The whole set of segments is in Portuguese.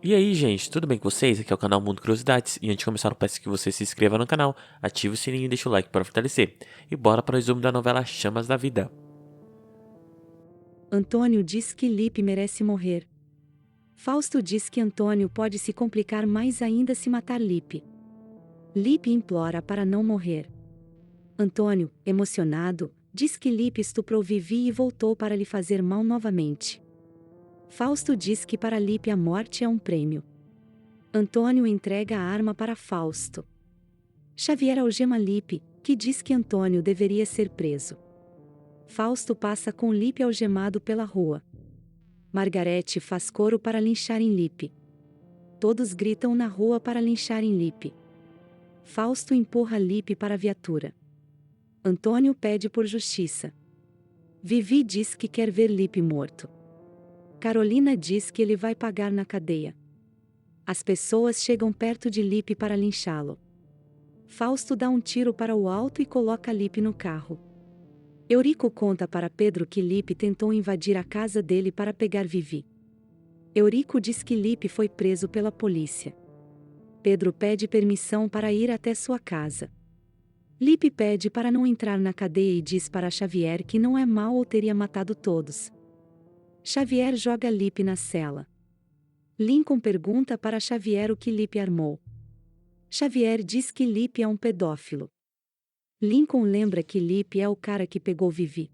E aí, gente, tudo bem com vocês? Aqui é o canal Mundo Curiosidades. E antes de começar, eu peço que você se inscreva no canal, ative o sininho e deixe o like para fortalecer. E bora para o resumo da novela Chamas da Vida. Antônio diz que Lipe merece morrer. Fausto diz que Antônio pode se complicar mais ainda se matar Lipe. Lipe implora para não morrer. Antônio, emocionado, diz que Lipe estuprou Vivi e voltou para lhe fazer mal novamente. Fausto diz que para Lipe a morte é um prêmio. Antônio entrega a arma para Fausto. Xavier algema Lipe, que diz que Antônio deveria ser preso. Fausto passa com Lipe algemado pela rua. Margarete faz coro para lincharem Lipe. Todos gritam na rua para lincharem Lipe. Fausto empurra Lipe para a viatura. Antônio pede por justiça. Vivi diz que quer ver Lipe morto. Carolina diz que ele vai pagar na cadeia. As pessoas chegam perto de Lipe para linchá-lo. Fausto dá um tiro para o alto e coloca Lipe no carro. Eurico conta para Pedro que Lipe tentou invadir a casa dele para pegar Vivi. Eurico diz que Lipe foi preso pela polícia. Pedro pede permissão para ir até sua casa. Lipe pede para não entrar na cadeia e diz para Xavier que não é mau ou teria matado todos. Xavier joga Lipe na cela. Lincoln pergunta para Xavier o que Lipe armou. Xavier diz que Lipe é um pedófilo. Lincoln lembra que Lipe é o cara que pegou Vivi.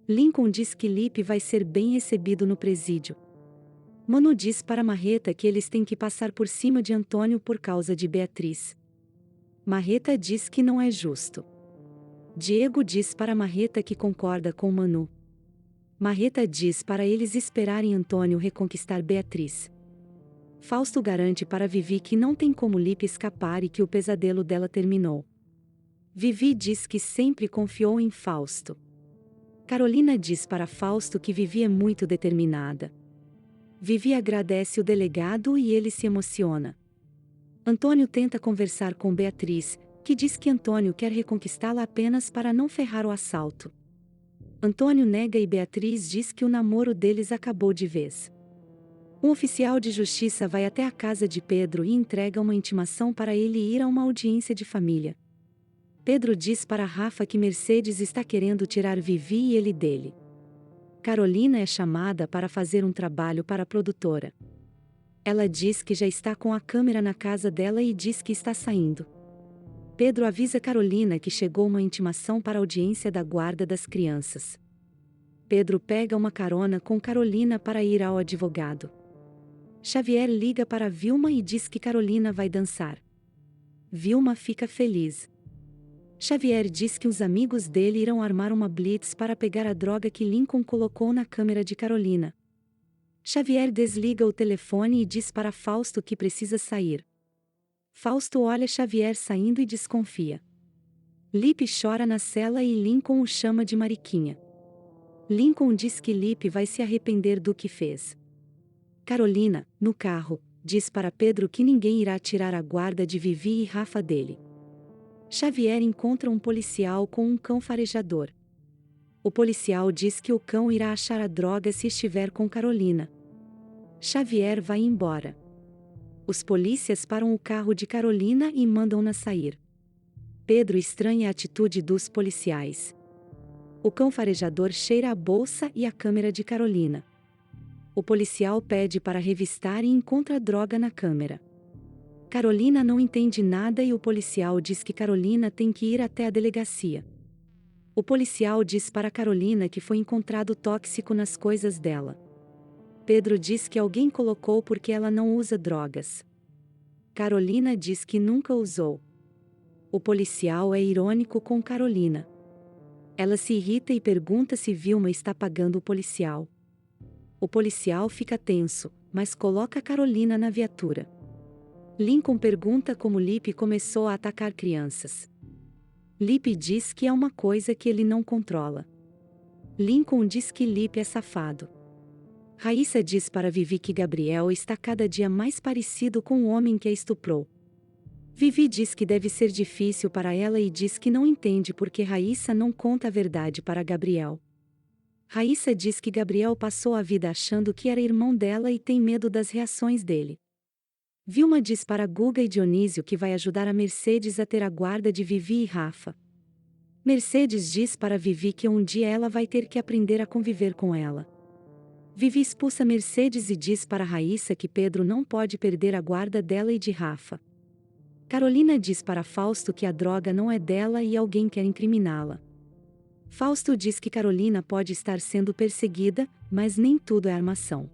Lincoln diz que Lipe vai ser bem recebido no presídio. Mano diz para Marreta que eles têm que passar por cima de Antônio por causa de Beatriz. Marreta diz que não é justo. Diego diz para Marreta que concorda com Manu. Marreta diz para eles esperarem Antônio reconquistar Beatriz. Fausto garante para Vivi que não tem como Lipe escapar e que o pesadelo dela terminou. Vivi diz que sempre confiou em Fausto. Carolina diz para Fausto que Vivi é muito determinada. Vivi agradece o delegado e ele se emociona. Antônio tenta conversar com Beatriz, que diz que Antônio quer reconquistá-la apenas para não ferrar o assalto. Antônio nega e Beatriz diz que o namoro deles acabou de vez. Um oficial de justiça vai até a casa de Pedro e entrega uma intimação para ele ir a uma audiência de família. Pedro diz para Rafa que Mercedes está querendo tirar Vivi e ele dele. Carolina é chamada para fazer um trabalho para a produtora. Ela diz que já está com a câmera na casa dela e diz que está saindo. Pedro avisa Carolina que chegou uma intimação para a audiência da guarda das crianças. Pedro pega uma carona com Carolina para ir ao advogado. Xavier liga para Vilma e diz que Carolina vai dançar. Vilma fica feliz. Xavier diz que os amigos dele irão armar uma blitz para pegar a droga que Lincoln colocou na câmera de Carolina. Xavier desliga o telefone e diz para Fausto que precisa sair. Fausto olha Xavier saindo e desconfia. Lipe chora na cela e Lincoln o chama de Mariquinha. Lincoln diz que Lipe vai se arrepender do que fez. Carolina, no carro, diz para Pedro que ninguém irá tirar a guarda de Vivi e Rafa dele. Xavier encontra um policial com um cão farejador. O policial diz que o cão irá achar a droga se estiver com Carolina. Xavier vai embora. Os polícias param o carro de Carolina e mandam-na sair. Pedro estranha a atitude dos policiais. O cão farejador cheira a bolsa e a câmera de Carolina. O policial pede para revistar e encontra droga na câmera. Carolina não entende nada e o policial diz que Carolina tem que ir até a delegacia. O policial diz para Carolina que foi encontrado tóxico nas coisas dela. Pedro diz que alguém colocou porque ela não usa drogas. Carolina diz que nunca usou. O policial é irônico com Carolina. Ela se irrita e pergunta se Vilma está pagando o policial. O policial fica tenso, mas coloca Carolina na viatura. Lincoln pergunta como Lipe começou a atacar crianças. Lipe diz que é uma coisa que ele não controla. Lincoln diz que Lipe é safado. Raíssa diz para Vivi que Gabriel está cada dia mais parecido com o homem que a estuprou. Vivi diz que deve ser difícil para ela e diz que não entende porque Raíssa não conta a verdade para Gabriel. Raíssa diz que Gabriel passou a vida achando que era irmão dela e tem medo das reações dele. Vilma diz para Guga e Dionísio que vai ajudar a Mercedes a ter a guarda de Vivi e Rafa. Mercedes diz para Vivi que um dia ela vai ter que aprender a conviver com ela. Vivi expulsa Mercedes e diz para Raíssa que Pedro não pode perder a guarda dela e de Rafa. Carolina diz para Fausto que a droga não é dela e alguém quer incriminá-la. Fausto diz que Carolina pode estar sendo perseguida, mas nem tudo é armação.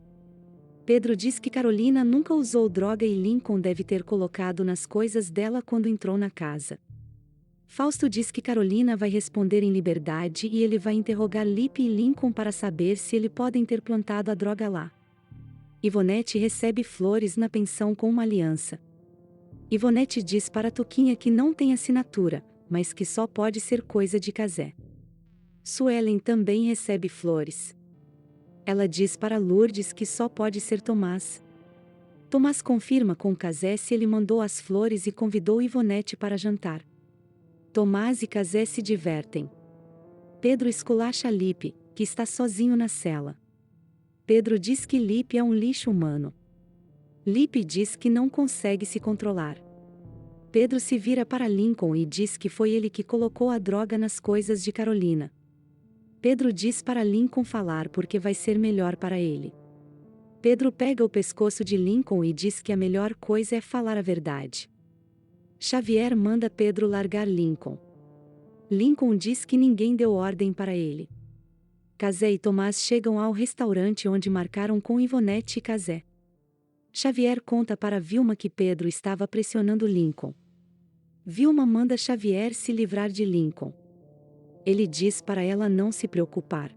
Pedro diz que Carolina nunca usou droga e Lincoln deve ter colocado nas coisas dela quando entrou na casa. Fausto diz que Carolina vai responder em liberdade e ele vai interrogar Lipe e Lincoln para saber se ele podem ter plantado a droga lá. Ivonete recebe flores na pensão com uma aliança. Ivonete diz para Tuquinha que não tem assinatura, mas que só pode ser coisa de Cazé. Suelen também recebe flores. Ela diz para Lourdes que só pode ser Tomás. Tomás confirma com Cazé se ele mandou as flores e convidou Ivonete para jantar. Tomás e Cazé se divertem. Pedro esculacha Lipe, que está sozinho na cela. Pedro diz que Lipe é um lixo humano. Lipe diz que não consegue se controlar. Pedro se vira para Lincoln e diz que foi ele que colocou a droga nas coisas de Carolina. Pedro diz para Lincoln falar porque vai ser melhor para ele. Pedro pega o pescoço de Lincoln e diz que a melhor coisa é falar a verdade. Xavier manda Pedro largar Lincoln. Lincoln diz que ninguém deu ordem para ele. Cazé e Tomás chegam ao restaurante onde marcaram com Ivonete e Cazé. Xavier conta para Vilma que Pedro estava pressionando Lincoln. Vilma manda Xavier se livrar de Lincoln. Ele diz para ela não se preocupar.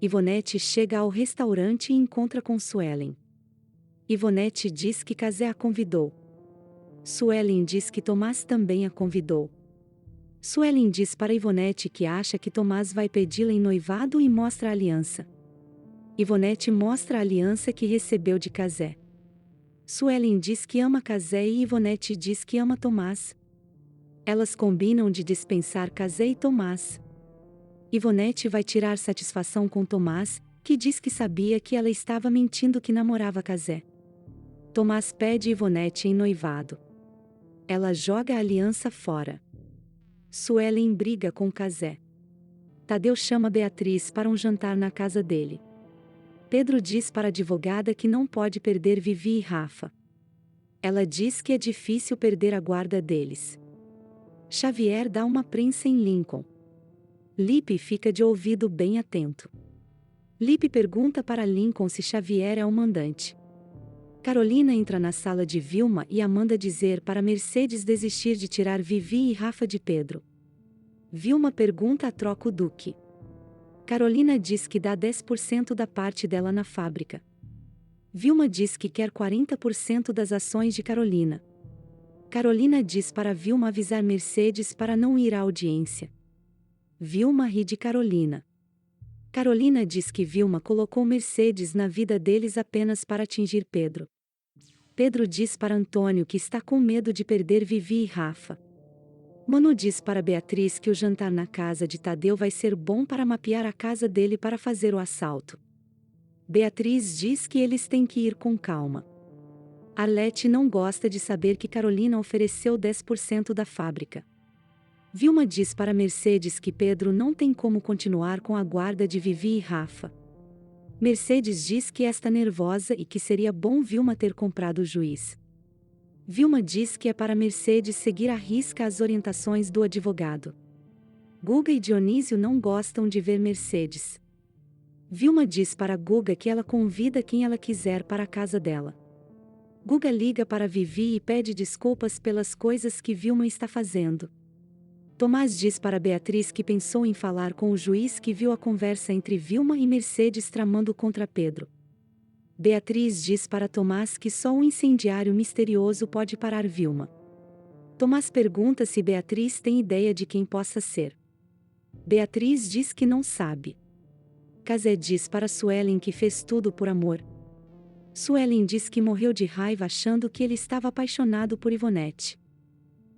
Ivonete chega ao restaurante e encontra com Suelen. Ivonete diz que Cazé a convidou. Suelen diz que Tomás também a convidou. Suelen diz para Ivonete que acha que Tomás vai pedi-la em noivado e mostra a aliança. Ivonete mostra a aliança que recebeu de Cazé. Suelen diz que ama Cazé e Ivonete diz que ama Tomás. Elas combinam de dispensar Cazé e Tomás. Ivonete vai tirar satisfação com Tomás, que diz que sabia que ela estava mentindo que namorava Cazé. Tomás pede Ivonete em noivado. Ela joga a aliança fora. Suelen briga com Cazé. Tadeu chama Beatriz para um jantar na casa dele. Pedro diz para a advogada que não pode perder Vivi e Rafa. Ela diz que é difícil perder a guarda deles. Xavier dá uma prensa em Lincoln. Lipe fica de ouvido bem atento. Lipe pergunta para Lincoln se Xavier é o mandante. Carolina entra na sala de Vilma e a manda dizer para Mercedes desistir de tirar Vivi e Rafa de Pedro. Vilma pergunta a troca o Duque. Carolina diz que dá 10% da parte dela na fábrica. Vilma diz que quer 40% das ações de Carolina. Carolina diz para Vilma avisar Mercedes para não ir à audiência. Vilma ri de Carolina. Carolina diz que Vilma colocou Mercedes na vida deles apenas para atingir Pedro. Pedro diz para Antônio que está com medo de perder Vivi e Rafa. Manu diz para Beatriz que o jantar na casa de Tadeu vai ser bom para mapear a casa dele para fazer o assalto. Beatriz diz que eles têm que ir com calma. Arlete não gosta de saber que Carolina ofereceu 10% da fábrica. Vilma diz para Mercedes que Pedro não tem como continuar com a guarda de Vivi e Rafa. Mercedes diz que está nervosa e que seria bom Vilma ter comprado o juiz. Vilma diz que é para Mercedes seguir à risca as orientações do advogado. Guga e Dionísio não gostam de ver Mercedes. Vilma diz para Guga que ela convida quem ela quiser para a casa dela. Guga liga para Vivi e pede desculpas pelas coisas que Vilma está fazendo. Tomás diz para Beatriz que pensou em falar com o juiz que viu a conversa entre Vilma e Mercedes tramando contra Pedro. Beatriz diz para Tomás que só um incendiário misterioso pode parar Vilma. Tomás pergunta se Beatriz tem ideia de quem possa ser. Beatriz diz que não sabe. Cazé diz para Suelen que fez tudo por amor. Suelen diz que morreu de raiva achando que ele estava apaixonado por Ivonete.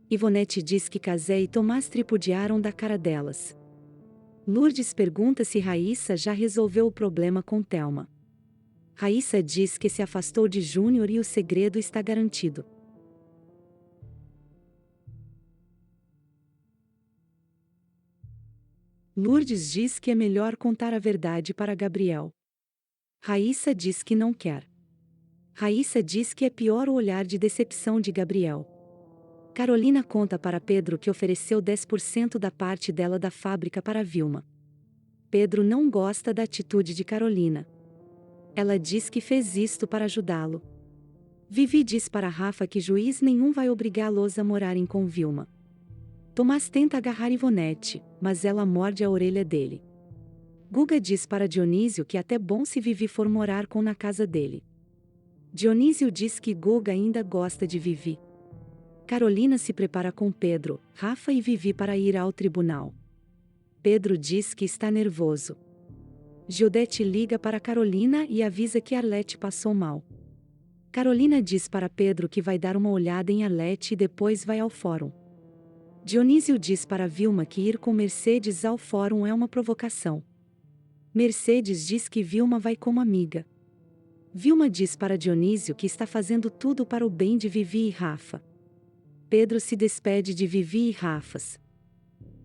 Ivonete diz que Cazé e Tomás tripudiaram da cara delas. Lourdes pergunta se Raíssa já resolveu o problema com Thelma. Raíssa diz que se afastou de Júnior e o segredo está garantido. Lourdes diz que é melhor contar a verdade para Gabriel. Raíssa diz que não quer. Raíssa diz que é pior o olhar de decepção de Gabriel. Carolina conta para Pedro que ofereceu 10% da parte dela da fábrica para Vilma. Pedro não gosta da atitude de Carolina. Ela diz que fez isto para ajudá-lo. Vivi diz para Rafa que juiz nenhum vai obrigá-los a morarem com Vilma. Tomás tenta agarrar Ivonete, mas ela morde a orelha dele. Guga diz para Dionísio que até bom se Vivi for morar com na casa dele. Dionísio diz que Guga ainda gosta de Vivi. Carolina se prepara com Pedro, Rafa e Vivi para ir ao tribunal. Pedro diz que está nervoso. Gildete liga para Carolina e avisa que Arlete passou mal. Carolina diz para Pedro que vai dar uma olhada em Arlete e depois vai ao fórum. Dionísio diz para Vilma que ir com Mercedes ao fórum é uma provocação. Mercedes diz que Vilma vai como amiga. Vilma diz para Dionísio que está fazendo tudo para o bem de Vivi e Rafa. Pedro se despede de Vivi e Rafas.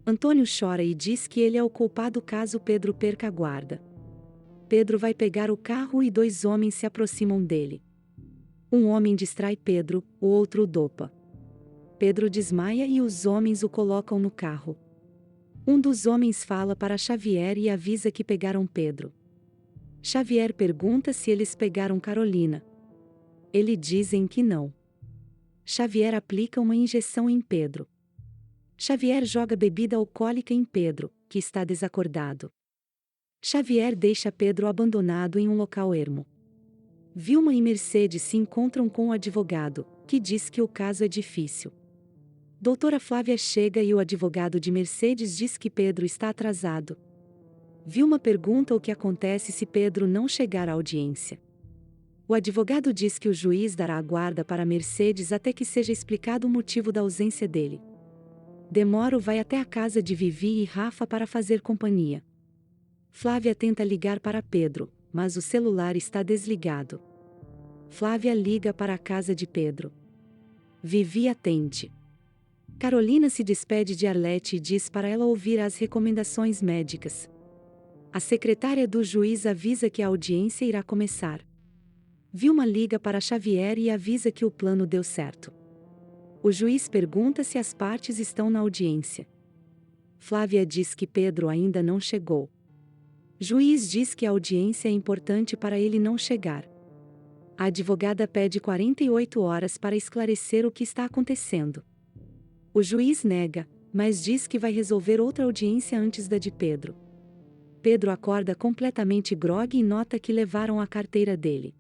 Antônio chora e diz que ele é o culpado caso Pedro perca a guarda. Pedro vai pegar o carro e 2 homens se aproximam dele. Um homem distrai Pedro, o outro o dopa. Pedro desmaia e os homens o colocam no carro. Um dos homens fala para Xavier e avisa que pegaram Pedro. Xavier pergunta se eles pegaram Carolina. Eles dizem que não. Xavier aplica uma injeção em Pedro. Xavier joga bebida alcoólica em Pedro, que está desacordado. Xavier deixa Pedro abandonado em um local ermo. Vilma e Mercedes se encontram com o advogado, que diz que o caso é difícil. Doutora Flávia chega e o advogado de Mercedes diz que Pedro está atrasado. Vilma pergunta o que acontece se Pedro não chegar à audiência. O advogado diz que o juiz dará a guarda para Mercedes até que seja explicado o motivo da ausência dele. Demoro vai até a casa de Vivi e Rafa para fazer companhia. Flávia tenta ligar para Pedro, mas o celular está desligado. Flávia liga para a casa de Pedro. Vivi atende. Carolina se despede de Arlete e diz para ela ouvir as recomendações médicas. A secretária do juiz avisa que a audiência irá começar. Vilma liga para Xavier e avisa que o plano deu certo. O juiz pergunta se as partes estão na audiência. Flávia diz que Pedro ainda não chegou. Juiz diz que a audiência é importante para ele não chegar. A advogada pede 48 horas para esclarecer o que está acontecendo. O juiz nega, mas diz que vai resolver outra audiência antes da de Pedro. Pedro acorda completamente grogue e nota que levaram a carteira dele.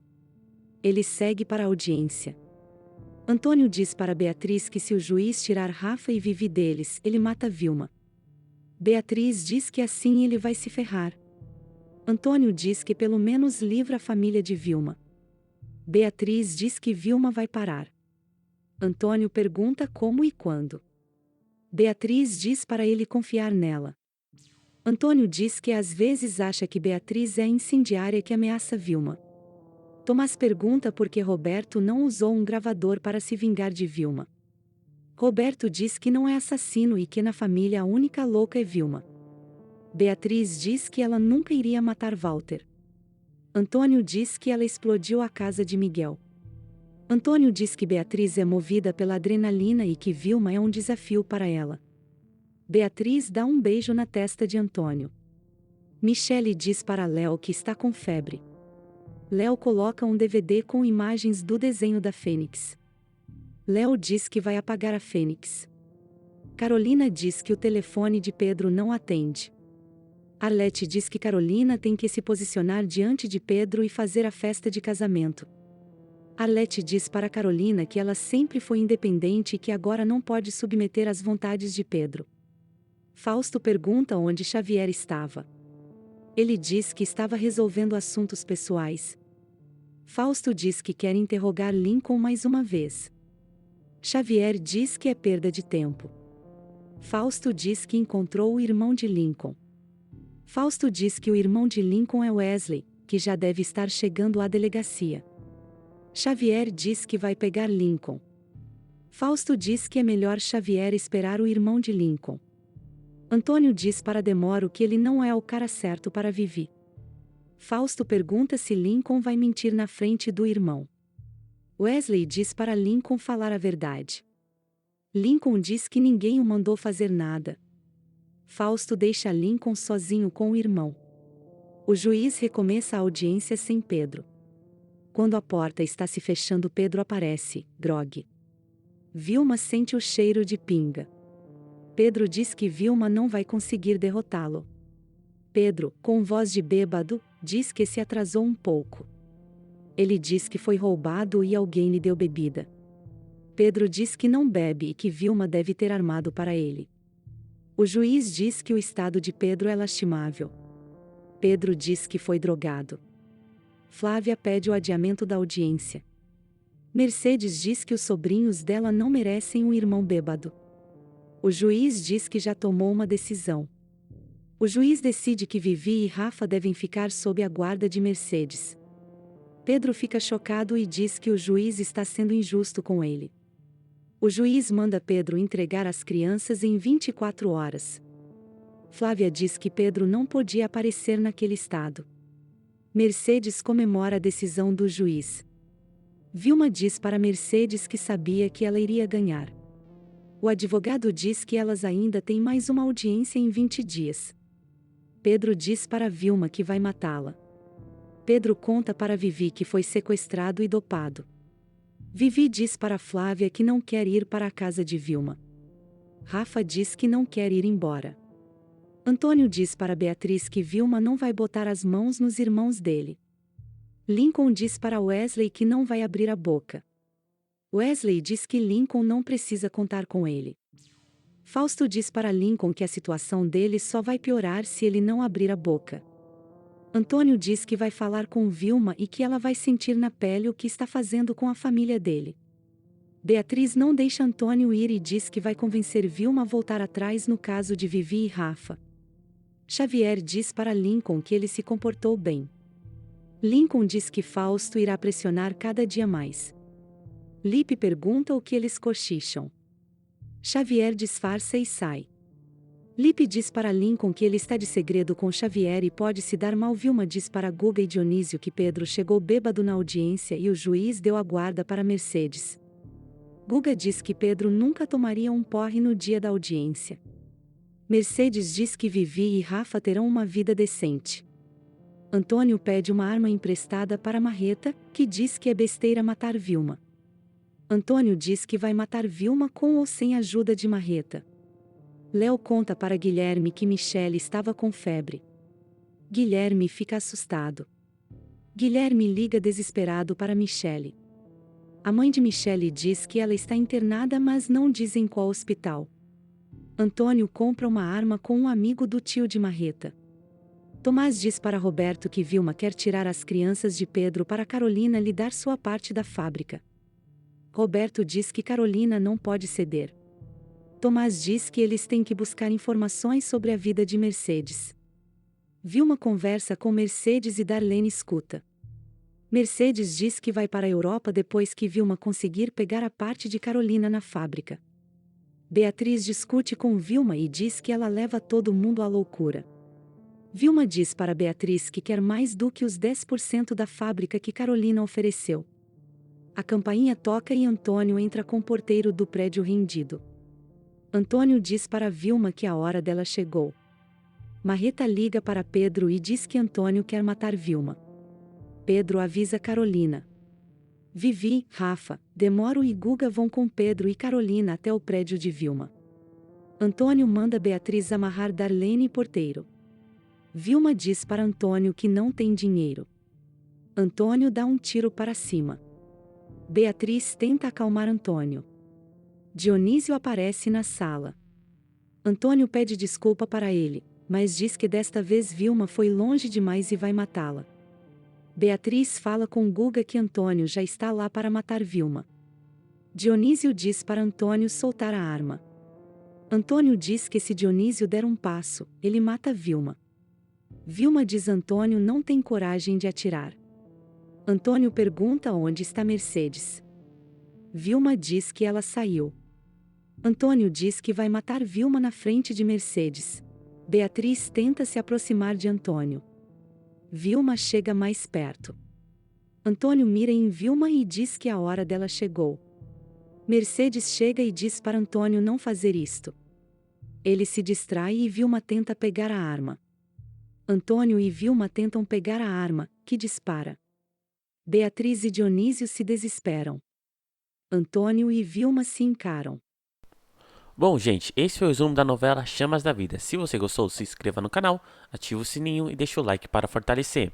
Ele segue para a audiência. Antônio diz para Beatriz que se o juiz tirar Rafa e Vivi deles, ele mata Vilma. Beatriz diz que assim ele vai se ferrar. Antônio diz que pelo menos livra a família de Vilma. Beatriz diz que Vilma vai parar. Antônio pergunta como e quando. Beatriz diz para ele confiar nela. Antônio diz que às vezes acha que Beatriz é a incendiária que ameaça Vilma. Tomás pergunta por que Roberto não usou um gravador para se vingar de Vilma. Roberto diz que não é assassino e que na família a única louca é Vilma. Beatriz diz que ela nunca iria matar Walter. Antônio diz que ela explodiu a casa de Miguel. Antônio diz que Beatriz é movida pela adrenalina e que Vilma é um desafio para ela. Beatriz dá um beijo na testa de Antônio. Michele diz para Léo que está com febre. Léo coloca um DVD com imagens do desenho da Fênix. Léo diz que vai apagar a Fênix. Carolina diz que o telefone de Pedro não atende. Arlete diz que Carolina tem que se posicionar diante de Pedro e fazer a festa de casamento. Arlete diz para Carolina que ela sempre foi independente e que agora não pode submeter às vontades de Pedro. Fausto pergunta onde Xavier estava. Ele diz que estava resolvendo assuntos pessoais. Fausto diz que quer interrogar Lincoln mais uma vez. Xavier diz que é perda de tempo. Fausto diz que encontrou o irmão de Lincoln. Fausto diz que o irmão de Lincoln é Wesley, que já deve estar chegando à delegacia. Xavier diz que vai pegar Lincoln. Fausto diz que é melhor Xavier esperar o irmão de Lincoln. Antônio diz para Demoro que ele não é o cara certo para Vivi. Fausto pergunta se Lincoln vai mentir na frente do irmão. Wesley diz para Lincoln falar a verdade. Lincoln diz que ninguém o mandou fazer nada. Fausto deixa Lincoln sozinho com o irmão. O juiz recomeça a audiência sem Pedro. Quando a porta está se fechando, Pedro aparece, grogue. Vilma sente o cheiro de pinga. Pedro diz que Vilma não vai conseguir derrotá-lo. Pedro, com voz de bêbado, diz que se atrasou um pouco. Ele diz que foi roubado e alguém lhe deu bebida. Pedro diz que não bebe e que Vilma deve ter armado para ele. O juiz diz que o estado de Pedro é lastimável. Pedro diz que foi drogado. Flávia pede o adiamento da audiência. Mercedes diz que os sobrinhos dela não merecem um irmão bêbado. O juiz diz que já tomou uma decisão. O juiz decide que Vivi e Rafa devem ficar sob a guarda de Mercedes. Pedro fica chocado e diz que o juiz está sendo injusto com ele. O juiz manda Pedro entregar as crianças em 24 horas. Flávia diz que Pedro não podia aparecer naquele estado. Mercedes comemora a decisão do juiz. Vilma diz para Mercedes que sabia que ela iria ganhar. O advogado diz que elas ainda têm mais uma audiência em 20 dias. Pedro diz para Vilma que vai matá-la. Pedro conta para Vivi que foi sequestrado e dopado. Vivi diz para Flávia que não quer ir para a casa de Vilma. Rafa diz que não quer ir embora. Antônio diz para Beatriz que Vilma não vai botar as mãos nos irmãos dele. Lincoln diz para Wesley que não vai abrir a boca. Wesley diz que Lincoln não precisa contar com ele. Fausto diz para Lincoln que a situação dele só vai piorar se ele não abrir a boca. Antônio diz que vai falar com Vilma e que ela vai sentir na pele o que está fazendo com a família dele. Beatriz não deixa Antônio ir e diz que vai convencer Vilma a voltar atrás no caso de Vivi e Rafa. Xavier diz para Lincoln que ele se comportou bem. Lincoln diz que Fausto irá pressionar cada dia mais. Lipe pergunta o que eles cochicham. Xavier disfarça e sai. Lipe diz para Lincoln que ele está de segredo com Xavier e pode se dar mal. Vilma diz para Guga e Dionísio que Pedro chegou bêbado na audiência e o juiz deu a guarda para Mercedes. Guga diz que Pedro nunca tomaria um porre no dia da audiência. Mercedes diz que Vivi e Rafa terão uma vida decente. Antônio pede uma arma emprestada para Marreta, que diz que é besteira matar Vilma. Antônio diz que vai matar Vilma com ou sem a ajuda de Marreta. Léo conta para Guilherme que Michele estava com febre. Guilherme fica assustado. Guilherme liga desesperado para Michele. A mãe de Michele diz que ela está internada, mas não diz em qual hospital. Antônio compra uma arma com um amigo do tio de Marreta. Tomás diz para Roberto que Vilma quer tirar as crianças de Pedro para Carolina lhe dar sua parte da fábrica. Roberto diz que Carolina não pode ceder. Tomás diz que eles têm que buscar informações sobre a vida de Mercedes. Vilma conversa com Mercedes e Darlene escuta. Mercedes diz que vai para a Europa depois que Vilma conseguir pegar a parte de Carolina na fábrica. Beatriz discute com Vilma e diz que ela leva todo mundo à loucura. Vilma diz para Beatriz que quer mais do que os 10% da fábrica que Carolina ofereceu. A campainha toca e Antônio entra com o porteiro do prédio rendido. Antônio diz para Vilma que a hora dela chegou. Marreta liga para Pedro e diz que Antônio quer matar Vilma. Pedro avisa Carolina. Vivi, Rafa, Demoro e Guga vão com Pedro e Carolina até o prédio de Vilma. Antônio manda Beatriz amarrar Darlene e porteiro. Vilma diz para Antônio que não tem dinheiro. Antônio dá um tiro para cima. Beatriz tenta acalmar Antônio. Dionísio aparece na sala. Antônio pede desculpa para ele, mas diz que desta vez Vilma foi longe demais e vai matá-la. Beatriz fala com Guga que Antônio já está lá para matar Vilma. Dionísio diz para Antônio soltar a arma. Antônio diz que se Dionísio der um passo, ele mata Vilma. Vilma diz Antônio não tem coragem de atirar. Antônio pergunta onde está Mercedes. Vilma diz que ela saiu. Antônio diz que vai matar Vilma na frente de Mercedes. Beatriz tenta se aproximar de Antônio. Vilma chega mais perto. Antônio mira em Vilma e diz que a hora dela chegou. Mercedes chega e diz para Antônio não fazer isto. Ele se distrai e Vilma tenta pegar a arma. Antônio e Vilma tentam pegar a arma, que dispara. Beatriz e Dionísio se desesperam. Antônio e Vilma se encaram. Bom, gente, esse foi o resumo da novela Chamas da Vida. Se você gostou, se inscreva no canal, ative o sininho e deixe o like para fortalecer.